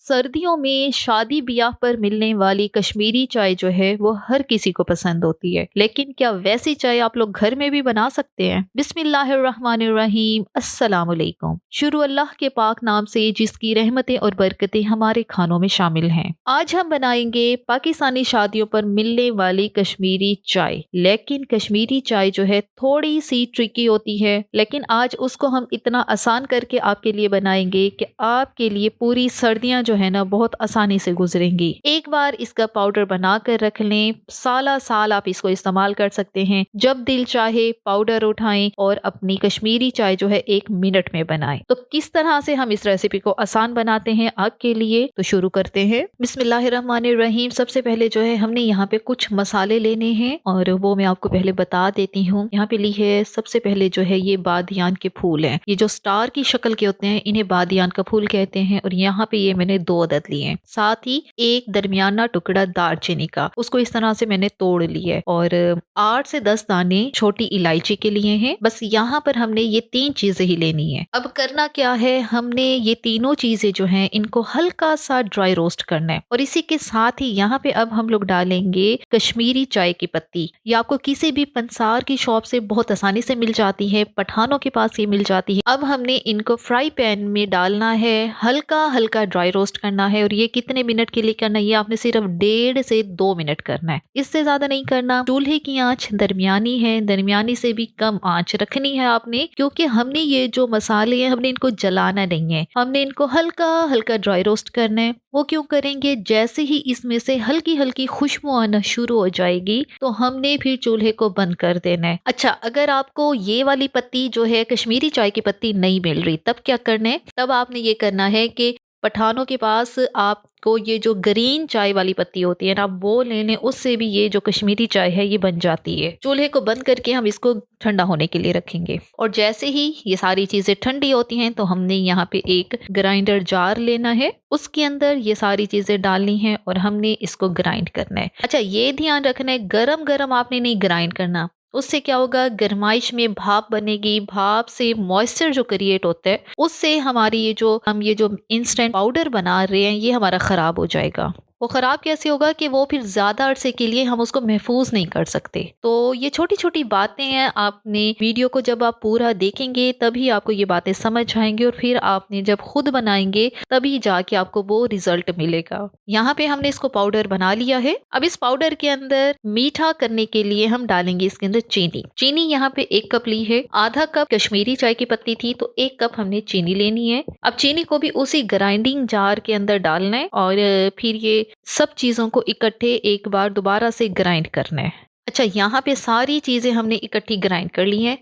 सर्दियों में शादी ब्याह पर मिलने वाली कश्मीरी चाय जो है वो हर किसी को पसंद होती है, लेकिन क्या वैसी चाय आप लोग घर में भी बना सकते हैं? बिस्मिल्लाहिर्रहमानिर्रहीम, अस्सलाम वालेकुम। शुरू अल्लाह के पाक नाम से जिसकी रहमतें और बरकतें हमारे खानों में शामिल हैं। आज हम बनाएंगे पाकिस्तानी शादियों पर मिलने वाली कश्मीरी चाय। लेकिन कश्मीरी चाय जो है थोड़ी सी ट्रिकी होती है, लेकिन आज उसको हम इतना आसान करके आपके लिए बनाएंगे कि आपके लिए पूरी सर्दियां जो है ना बहुत आसानी से गुजरेंगी। एक बार इसका पाउडर बना कर रख लें, साला साल आप इसको इस्तेमाल कर सकते हैं। जब दिल चाहे पाउडर उठाएं और अपनी कश्मीरी चाय जो है 1 मिनट में बनाएं। तो किस तरह से हम इस रेसिपी को आसान बनाते हैं आपके लिए, तो शुरू करते हैं। बिस्मिल्लाहिर्रहमानिर्रहीम। सबसे पहले जो है हमने यहाँ पे कुछ मसाले लेने हैं और वो मैं आपको पहले बता देती हूँ। यहाँ पे ली है सबसे पहले जो है ये बादियान के फूल हैं। ये जो स्टार की शक्ल के होते हैं इन्हें बादियान का फूल कहते हैं। और यहाँ पे ये मैंने 2 अदद लिए हैं। साथ ही एक दरमियाना टुकड़ा दालचीनी का, उसको इस तरह से मैंने तोड़ लिया है। और 8 से 10 दाने छोटी इलायची के लिए हैं। बस यहाँ पर हमने ये 3 चीजें ही लेनी है। अब करना क्या है, हमने ये तीनों चीजें जो हैं इनको हल्का सा ड्राई रोस्ट करना है। और इसी के साथ ही यहाँ पे अब हम लोग डालेंगे कश्मीरी चाय की पत्ती। ये आपको किसी भी पंसार की शॉप से बहुत आसानी से मिल जाती है, पठानों के पास ये मिल जाती है। अब हमने इनको फ्राई पैन में डालना है, हल्का हल्का ड्राई रोस्ट करना है। और ये कितने मिनट के लिए करना है, ये आपने सिर्फ 1.5 से 2 मिनट करना है, इससे ज्यादा नहीं करना। चूल्हे की आंच दरमियानी है, दरमियानी से भी कम आंच रखनी है आपने, क्योंकि हमने ये जो मसाले हैं हमने इनको जलाना नहीं है, हमने इनको हल्का हल्का ड्राई रोस्ट करना है। वो क्यों करेंगे, जैसे ही इसमें से हल्की हल्की खुशबू आना शुरू हो जाएगी तो हमने फिर चूल्हे को बंद कर देना है। अच्छा, अगर आपको ये वाली पत्ती जो है कश्मीरी चाय की पत्ती नहीं मिल रही, तब क्या करना है, तब आपने ये करना है कि पठानों के पास आपको ये जो ग्रीन चाय वाली पत्ती होती है ना, वो ले लें। उससे भी ये जो कश्मीरी चाय है ये बन जाती है। चूल्हे को बंद करके हम इसको ठंडा होने के लिए रखेंगे। और जैसे ही ये सारी चीजें ठंडी होती हैं तो हमने यहाँ पे एक ग्राइंडर जार लेना है, उसके अंदर ये सारी चीजें डालनी है और हमने इसको ग्राइंड करना है। अच्छा, ये ध्यान रखना है गरम गरम आपने नहीं ग्राइंड करना, उससे क्या होगा, गर्माइश में भाप बनेगी, भाप से मॉइस्चर जो क्रिएट होता है उससे हमारी ये जो इंस्टेंट पाउडर बना रहे हैं ये हमारा खराब हो जाएगा। वो खराब कैसे होगा कि वो फिर ज्यादा अरसे के लिए हम उसको महफूज नहीं कर सकते। तो ये छोटी छोटी बातें हैं, आपने वीडियो को जब आप पूरा देखेंगे तभी आपको ये बातें समझ आएंगी और फिर आपने जब खुद बनाएंगे तभी जाके आपको वो रिजल्ट मिलेगा। यहाँ पे हमने इसको पाउडर बना लिया है। अब इस पाउडर के अंदर मीठा करने के लिए हम डालेंगे इसके अंदर चीनी। चीनी यहाँ पे 1 कप ली है, आधा कप कश्मीरी चाय की पत्ती थी तो 1 कप हमने चीनी लेनी है। अब चीनी को भी उसी ग्राइंडिंग जार के अंदर डालना है और फिर ये सब चीजों को इकट्ठे एक बार दोबारा से ग्राइंड करना है। अच्छा, यहाँ पे सारी चीजें हमने इकट्ठी ग्राइंड कर ली हैं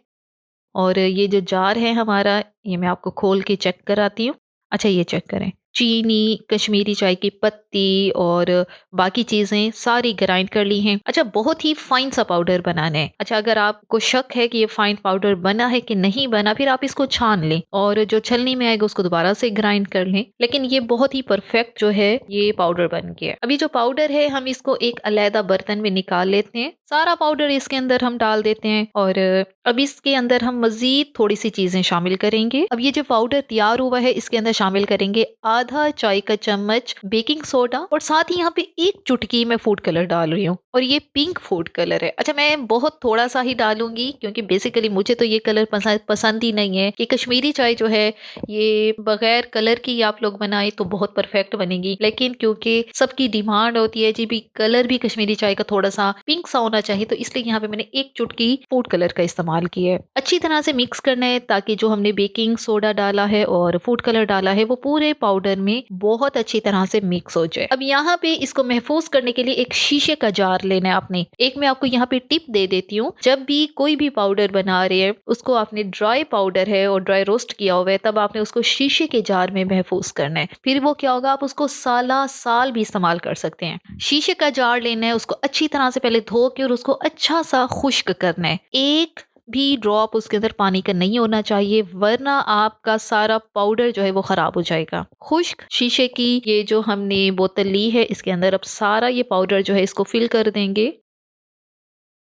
और ये जो जार है हमारा, ये मैं आपको खोल के चेक कराती हूँ। अच्छा, ये चेक करें, चीनी, कश्मीरी चाय की पत्ती और बाकी चीजें सारी ग्राइंड कर ली हैं। अच्छा, बहुत ही फाइन सा पाउडर बनाना है। अच्छा, अगर आपको शक है कि ये फाइन पाउडर बना है कि नहीं बना, फिर आप इसको छान लें और जो छलनी में आएगा उसको दोबारा से ग्राइंड कर लें। लेकिन ये बहुत ही परफेक्ट जो है ये पाउडर बन गया। अभी जो पाउडर है हम इसको एक अलग बर्तन में निकाल लेते हैं। सारा पाउडर इसके अंदर हम डाल देते हैं और अब इसके अंदर हम मजीद थोड़ी सी चीजें शामिल करेंगे। अब ये जो पाउडर तैयार हुआ है इसके अंदर शामिल करेंगे आधा चाय का चम्मच बेकिंग सोडा और साथ ही यहाँ पे 1 चुटकी मैं फूड कलर डाल रही हूँ और ये पिंक फूड कलर है। अच्छा, मैं बहुत थोड़ा सा ही डालूंगी क्योंकि बेसिकली मुझे तो ये कलर पसंद ही नहीं है कि कश्मीरी चाय जो है ये बगैर कलर की आप लोग बनाए तो बहुत परफेक्ट बनेगी। लेकिन क्योंकि सबकी डिमांड होती है जी भी कलर भी कश्मीरी चाय का थोड़ा सा पिंक सा होना चाहिए, तो इसलिए यहाँ पे मैंने 1 चुटकी फूड कलर का इस्तेमाल किया है। अच्छी तरह से मिक्स करना है ताकि जो हमने बेकिंग सोडा डाला है और फूड कलर डाला है वो पूरे पाउडर में बहुत अच्छी तरह से मिक्स हो जाए। अब यहाँ पे इसको महफूज करने के लिए एक शीशे का जार लेना है आपने। एक मैं आपको यहाँ पे टिप दे देती हूँ, जब भी कोई भी पाउडर बना रहे हैं उसको आपने ड्राई पाउडर है और ड्राई रोस्ट किया हुआ है तब आपने उसको शीशे के जार में महफूज करना है। फिर वो क्या होगा, आप उसको साला साल भी इस्तेमाल कर सकते हैं। शीशे का जार लेना है, उसको अच्छी तरह से पहले धो के और उसको अच्छा सा खुश्क करना है। एक भी ड्रॉप उसके अंदर पानी का नहीं होना चाहिए, वरना आपका सारा पाउडर जो है वो खराब हो जाएगा। खुश्क शीशे की ये जो हमने बोतल ली है इसके अंदर अब सारा ये पाउडर जो है इसको फिल कर देंगे।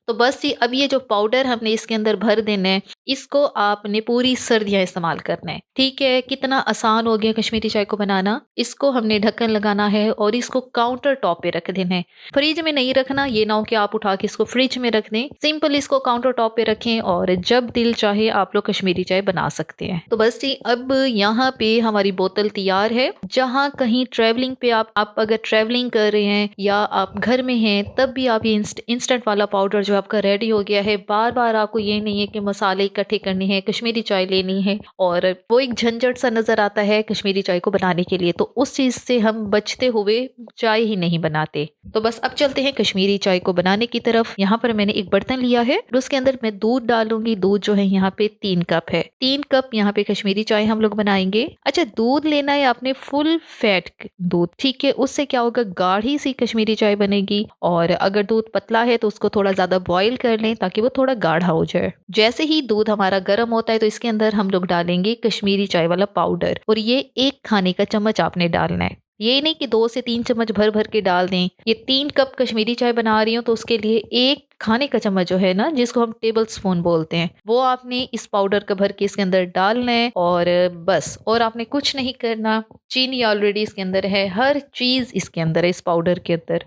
तो बस ये अब ये जो पाउडर हमने इसके अंदर भर देना है, इसको आपने पूरी सर्दियाँ इस्तेमाल करना है। ठीक है, कितना आसान हो गया कश्मीरी चाय को बनाना। इसको हमने ढक्कन लगाना है और इसको काउंटर टॉप पे रख देना है। फ्रिज में नहीं रखना, ये ना हो कि आप उठा के इसको फ्रिज में रख दें। सिंपल इसको काउंटर टॉप पे रखें और जब दिल चाहे आप लोग कश्मीरी चाय बना सकते हैं। तो बस जी अब यहाँ पे हमारी बोतल तैयार है। जहाँ कहीं ट्रेवलिंग पे आप अगर ट्रेवलिंग कर रहे हैं या आप घर में हैं, तब भी आप ये इंस्टेंट वाला पाउडर जो आपका रेडी हो गया है, बार बार आपको ये नहीं है कि मसाले इकट्ठे करने हैं, कश्मीरी चाय लेनी है और वो एक झंझट सा नजर आता है कश्मीरी चाय को बनाने के लिए। तो उस चीज से हम बचते हुए चाय ही नहीं बनाते। तो बस अब चलते हैं कश्मीरी चाय को बनाने की तरफ। यहाँ पर मैंने एक बर्तन लिया है और उसके अंदर मैं दूध डालूंगी। दूध जो है यहाँ पे 3 कप है। 3 कप यहाँ पे कश्मीरी चाय हम लोग बनाएंगे। अच्छा, दूध लेना है आपने फुल फैट दूध, ठीक है। उससे क्या होगा, गाढ़ी सी कश्मीरी चाय बनेगी। और अगर दूध पतला है तो उसको थोड़ा ज्यादा बॉईल कर लें ताकि वो थोड़ा गाढ़ा हो जाए। जैसे ही दूध हमारा गर्म होता है तो इसके अंदर हम लोग डालेंगे कश्मीरी चाय वाला पाउडर और ये 1 खाने का चम्मच आपने डालना है। ये नहीं कि 2 से 3 चम्मच भर भर के डाल दें। ये 3 कप कश्मीरी चाय बना रही हूँ तो उसके लिए 1 खाने का चम्मच जो है ना, जिसको हम टेबल स्पून बोलते हैं, वो आपने इस पाउडर का भर के इसके अंदर डालना है और बस। और आपने कुछ नहीं करना। चीनी ऑलरेडी इसके अंदर है, हर चीज इसके अंदर है इस पाउडर के अंदर।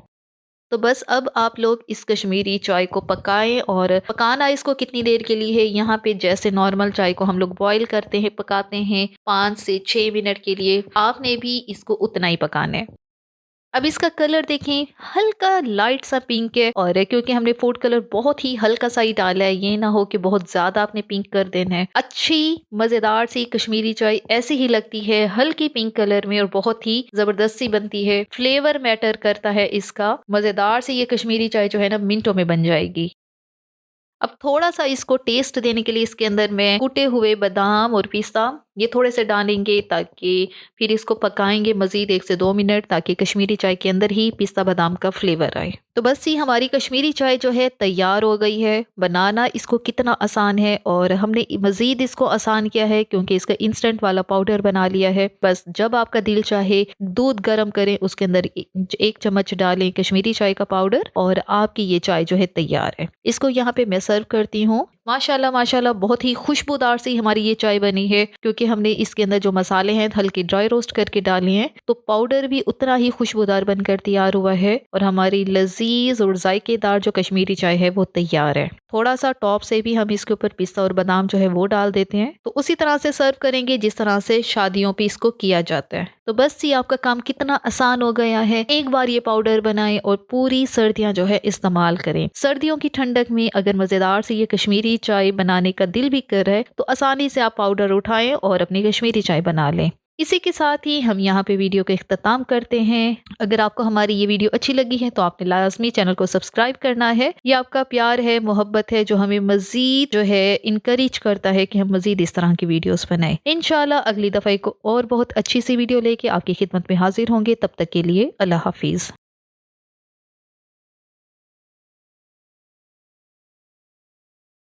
तो बस अब आप लोग इस कश्मीरी चाय को पकाएं। और पकाना इसको कितनी देर के लिए है, यहाँ पे जैसे नॉर्मल चाय को हम लोग बॉईल करते हैं, पकाते हैं 5 से 6 मिनट के लिए, आपने भी इसको उतना ही पकाना है। अब इसका कलर देखें, हल्का लाइट सा पिंक है। और क्योंकि हमने फूड कलर बहुत ही हल्का सा ही डाला है, ये ना हो कि बहुत ज्यादा आपने पिंक कर देना है। अच्छी मजेदार सी कश्मीरी चाय ऐसी ही लगती है, हल्की पिंक कलर में, और बहुत ही जबरदस्त सी बनती है। फ्लेवर मैटर करता है इसका। मजेदार सी ये कश्मीरी चाय जो है ना, मिनटों में बन जाएगी। अब थोड़ा सा इसको टेस्ट देने के लिए इसके अंदर मैं कुटे हुए बादाम और पिस्ता ये थोड़े से डालेंगे, ताकि फिर इसको पकाएंगे मजीद 1 से 2 मिनट, ताकि कश्मीरी चाय के अंदर ही पिस्ता बादाम का फ्लेवर आए। तो बस ये हमारी कश्मीरी चाय जो है तैयार हो गई है। बनाना इसको कितना आसान है, और हमने मजीद इसको आसान किया है क्योंकि इसका इंस्टेंट वाला पाउडर बना लिया है। बस जब आपका दिल चाहे दूध गर्म करें, उसके अंदर 1 चम्मच डालें कश्मीरी चाय का पाउडर और आपकी ये चाय जो है तैयार है। इसको यहाँ पे मैं सर्व करती हूँ। माशाल्लाह माशाल्लाह, बहुत ही खुशबूदार सी हमारी ये चाय बनी है, क्योंकि हमने इसके अंदर जो मसाले हैं हल्के ड्राई रोस्ट करके डाले हैं, तो पाउडर भी उतना ही खुशबूदार बनकर तैयार हुआ है। और हमारी लजीज और जायकेदार जो कश्मीरी चाय है वो तैयार है। थोड़ा सा टॉप से भी हम इसके ऊपर पिस्ता और बादाम जो है वो डाल देते हैं। तो उसी तरह से सर्व करेंगे जिस तरह से शादियों पे इसको किया जाता है। तो बस ये आपका काम कितना आसान हो गया है। एक बार ये पाउडर बनाएं और पूरी सर्दियां जो है इस्तेमाल करें। सर्दियों की ठंडक में अगर मजेदार से ये कश्मीरी चाय बनाने का दिल भी कर रहा है, तो आसानी से आप पाउडर उठाएं और अपनी कश्मीरी चाय बना लें। इसी के साथ ही हम यहाँ पे वीडियो का इख्तिताम करते हैं। अगर आपको हमारी ये वीडियो अच्छी लगी है तो आपने लाजमी चैनल को सब्सक्राइब करना है। ये आपका प्यार है, मोहब्बत है, जो हमें मजीद जो है इनकरेज करता है कि हम मजीद इस तरह की वीडियोस बनाएं। इंशाल्लाह अगली दफा को और बहुत अच्छी सी वीडियो लेके आपकी खिदमत में हाजिर होंगे। तब तक के लिए अल्लाह हाफिज।